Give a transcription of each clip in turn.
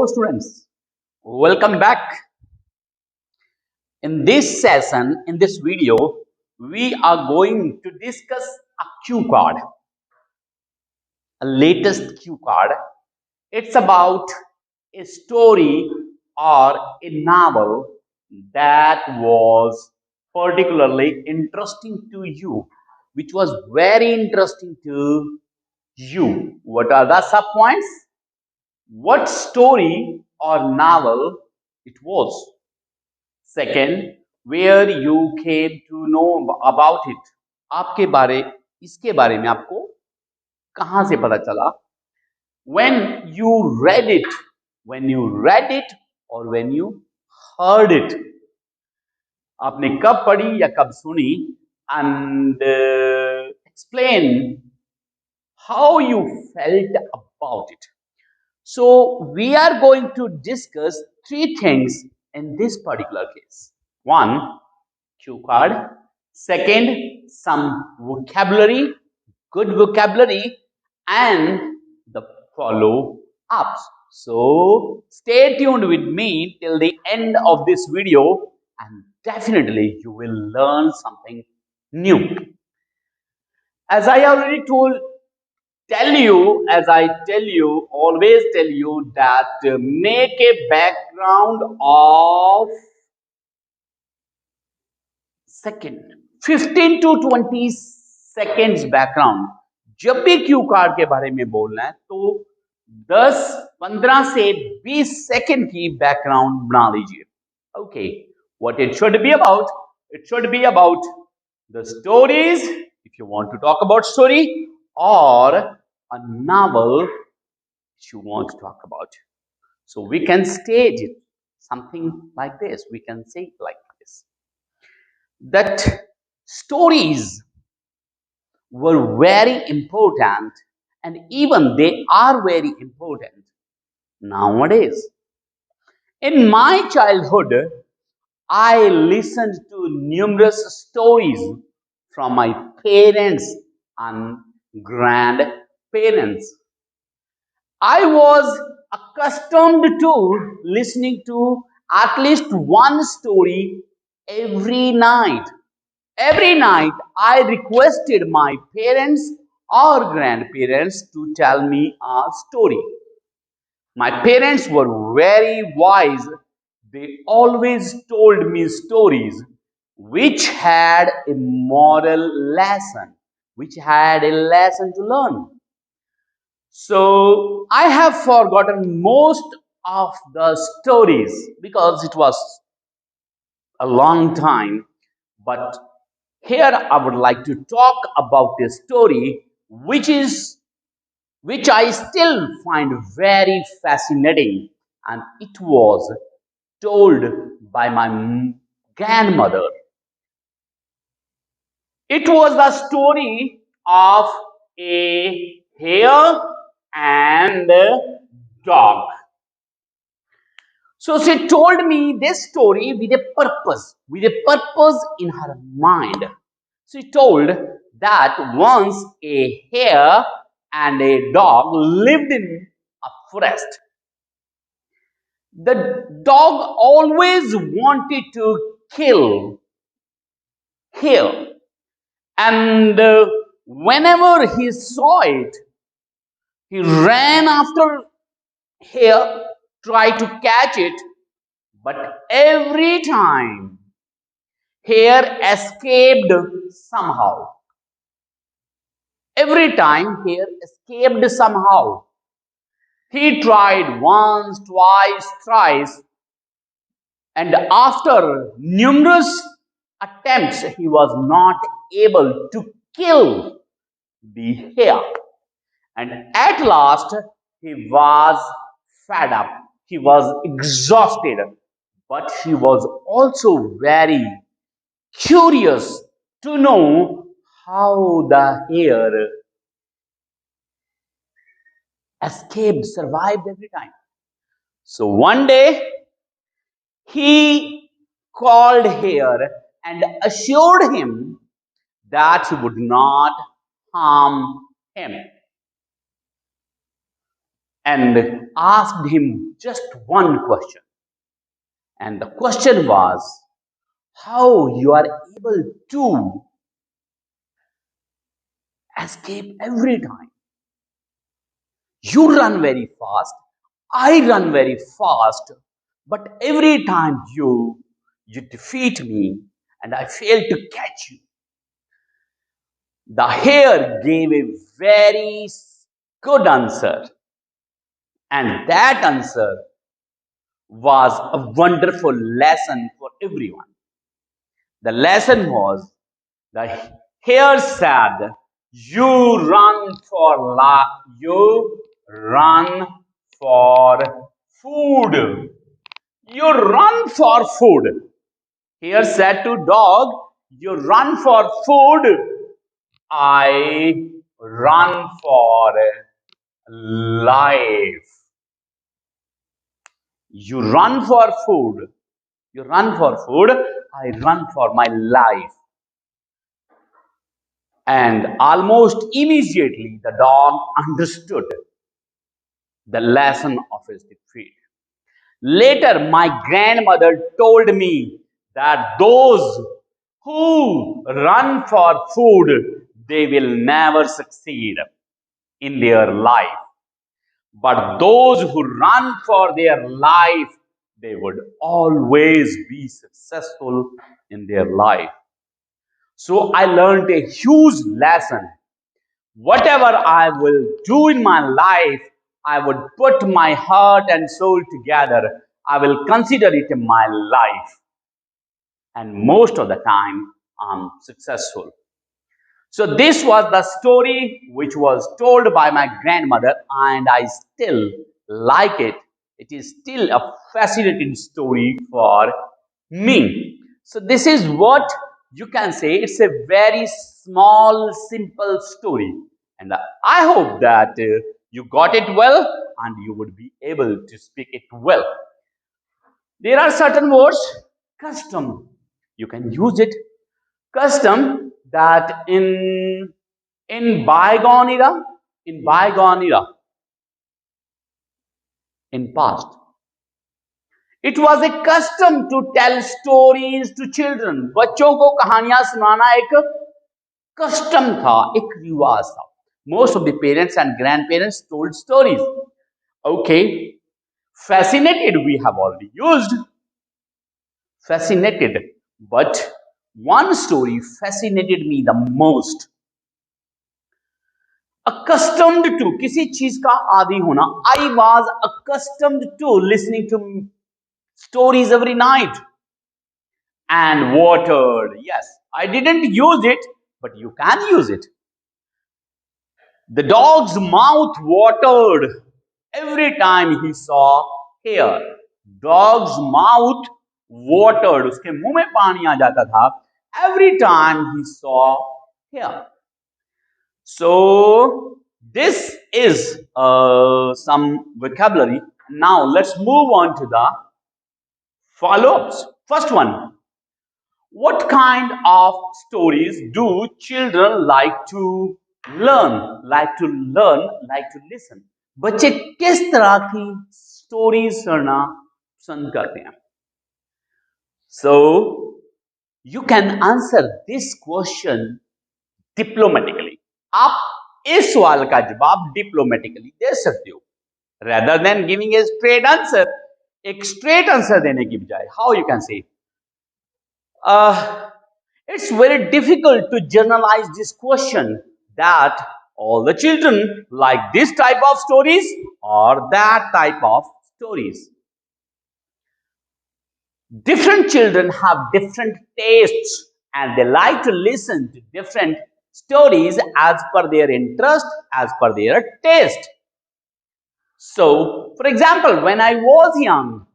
Hello students, welcome back. In this session, in this video, we are going to discuss a cue card, a latest cue card. It's about a story or a novel that was particularly interesting to you, which was very interesting to you. What are the subpoints? What story or novel it was? Second, where you came to know about it. आपके बारे इसके बारे में आपको कहां से पता चला? When you read it, or when you heard it. आपने कब पढ़ी या कब सुनी? And explain how you felt about it. So we are going to discuss three things in this particular case. One, cue card. Second, some vocabulary, good vocabulary, and the follow ups. So stay tuned with me till the end of this video, and definitely you will learn something new. As I already always tell you that make a background of second 15 to 20 seconds background. जब भी Q card के बारे में बोलना है तो 10-15 से 20 second की बैकग्राउंड बना लीजिए. Okay, what it should be about? It should be about the stories, if you want to talk about story, or a novel which you want to talk about. So we can stage it something like this. We can say it like this. That stories were very important, and even they are very important nowadays. In my childhood, I listened to numerous stories from my parents and grandparents. I was accustomed to listening to at least one story every night. Every night, I requested my parents or grandparents to tell me a story. My parents were very wise. They always told me stories which had a moral lesson, which had a lesson to learn. So I have forgotten most of the stories because it was a long time. But here I would like to talk about a story which I still find very fascinating, and it was told by my grandmother. It was the story of a hare and a dog. So she told me this story with a purpose in her mind. She told that once a hare and a dog lived in a forest. The dog always wanted to kill hare, and whenever he saw it, he ran after hare, tried to catch it, but every time hare escaped somehow. Every time hare escaped somehow. He tried once, twice, thrice, and after numerous attempts, he was not able to kill the hare. And at last, he was fed up. He was exhausted, but he was also very curious to know how the hare escaped, survived every time. So one day he called hare and assured him that he would not harm him. and asked him just one question. And the question was, how you are able to escape every time. You run very fast, I run very fast, but every time you defeat me and I fail to catch you. The hare gave a very good answer, and that answer was a wonderful lesson for everyone. The lesson was the hare said, you run for food. You run for food. Hare said to dog, you run for food. I run for life. You run for food. You run for food. I run for my life. And almost immediately the dog understood the lesson of his defeat. Later, my grandmother told me that those who run for food, they will never succeed in their life. But those who run for their life, they would always be successful in their life. So I learned a huge lesson. Whatever I will do in my life, I would put my heart and soul together. I will consider it my life. And most of the time, I'm successful. So this was the story which was told by my grandmother, and I still like it. It is still a fascinating story for me. So this is what you can say. It's a very small, simple story, and I hope that you got it well, and you would be able to speak it well. There are certain words, custom. You can use it. Custom that in bygone era, in bygone era, in past, it was a custom to tell stories to children. बच्चों को कहानियां सुनाना एक custom था, एक रिवाज था. Most of the parents and grandparents told stories. Okay, fascinated we have already used. Fascinated, but one story fascinated me the most. Accustomed to किसी चीज का आदी होना. I was accustomed to listening to stories every night and watered. Yes, I didn't use it, but you can use it. The dog's mouth watered every time he saw hair. Dog's mouth watered. उसके मुंह में पानी आ जाता था every time he saw hair. So this is some vocabulary. Now let's move on to the follow-ups. First one, what kind of stories do children like to learn? Like to learn, like to listen. बच्चे किस तरह की stories सुनना पसंद करते हैं? So you can answer this question diplomatically. आप इस सवाल का जवाब डिप्लोमेटिकली दे सकते हो. Rather than giving a straight answer, एक straight answer देने की बजाय, how you can say? It's very difficult to generalize this question that all the children like this type of stories or that type of stories. Different children have different tastes and they like to listen to different stories as per their interest, as per their taste. So, for example, when I was young,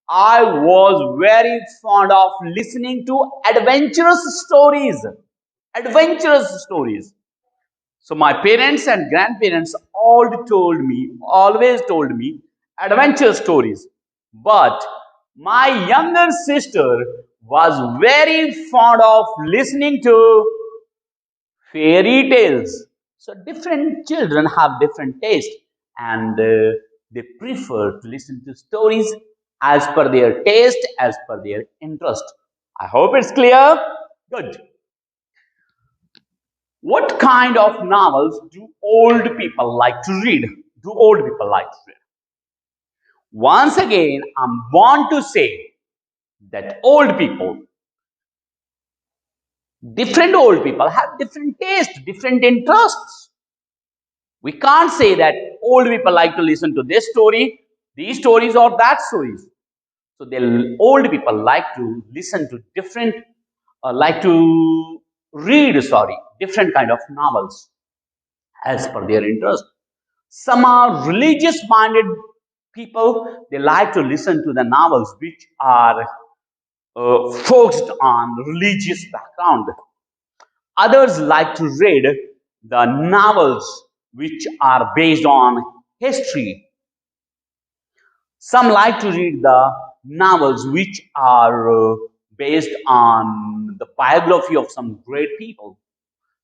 I was very fond of listening to adventurous stories. Adventurous stories. So my parents and grandparents always told me adventure stories. But my younger sister was very fond of listening to fairy tales. So different children have different taste, and they prefer to listen to stories as per their taste, as per their interest. I hope it's clear. Good. What kind of novels do old people like to read? Do old people like to read? Once again, I'm want to say that different old people have different tastes, different interests. We can't say that old people like to listen to this story, these stories, or that stories. So the old people like to listen to different, like to read, sorry, different kind of novels as per their interest. Some are religious minded people, they like to listen to the novels which are focused on religious background. Others like to read the novels which are based on history. Some like to read the novels which are based on the biography of some great people.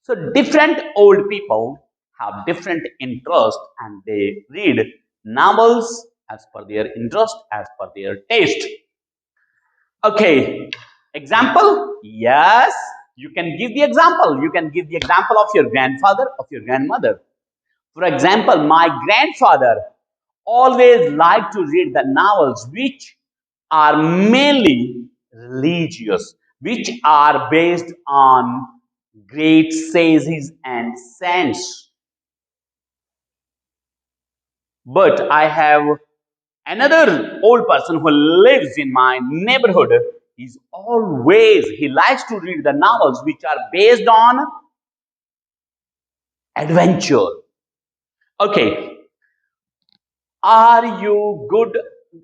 So different old people have different interests and they read novels as per their interest, as per their taste. Okay, example? Yes, you can give the example. You can give the example of your grandfather, of your grandmother. For example, my grandfather always liked to read the novels which are mainly religious, which are based on great sages and saints. But I have another old person who lives in my neighborhood. He likes to read the novels which are based on adventure. Okay, are you good?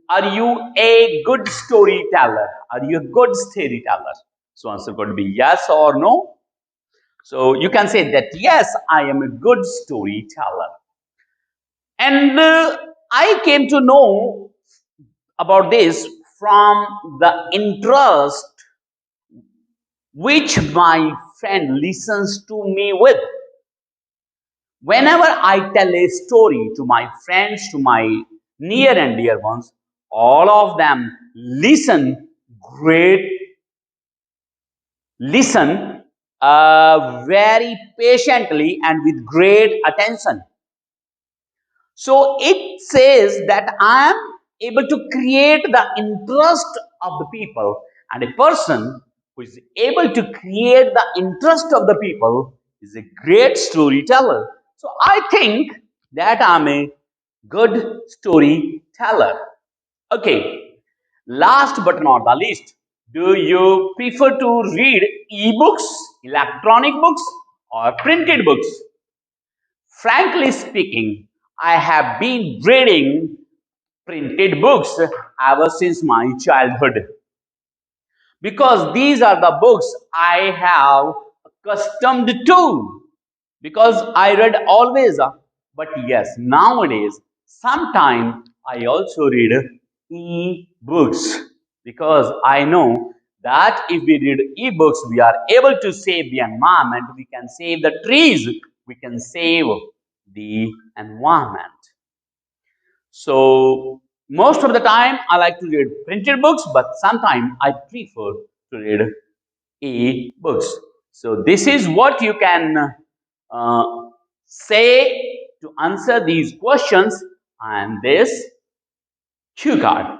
Are you a good storyteller? Are you a good storyteller? So answer could be yes or no. So you can say that yes, I am a good storyteller. And I came to know about this from the interest which my friend listens to me with. Whenever I tell a story to my friends, to my near and dear ones, all of them great, listen very patiently and with great attention. So it says that I am able to create the interest of the people, and a person who is able to create the interest of the people is a great storyteller. So I think that I'm a good storyteller. Okay, last but not the least, do you prefer to read ebooks, electronic books, or printed books? Frankly speaking, I have been reading printed books ever since my childhood because these are the books I have accustomed to. Because I read always, but yes, nowadays, sometimes I also read e-books because I know that if we read e-books, we are able to save the environment, we can save the trees, we can save the environment. So most of the time I like to read printed books, but sometimes I prefer to read e-books. So this is what you can uh, say to answer these questions and this cue card.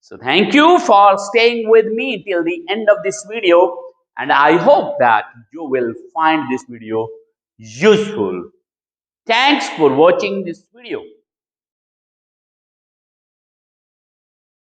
So thank you for staying with me till the end of this video, and I hope that you will find this video useful. Thanks for watching this video.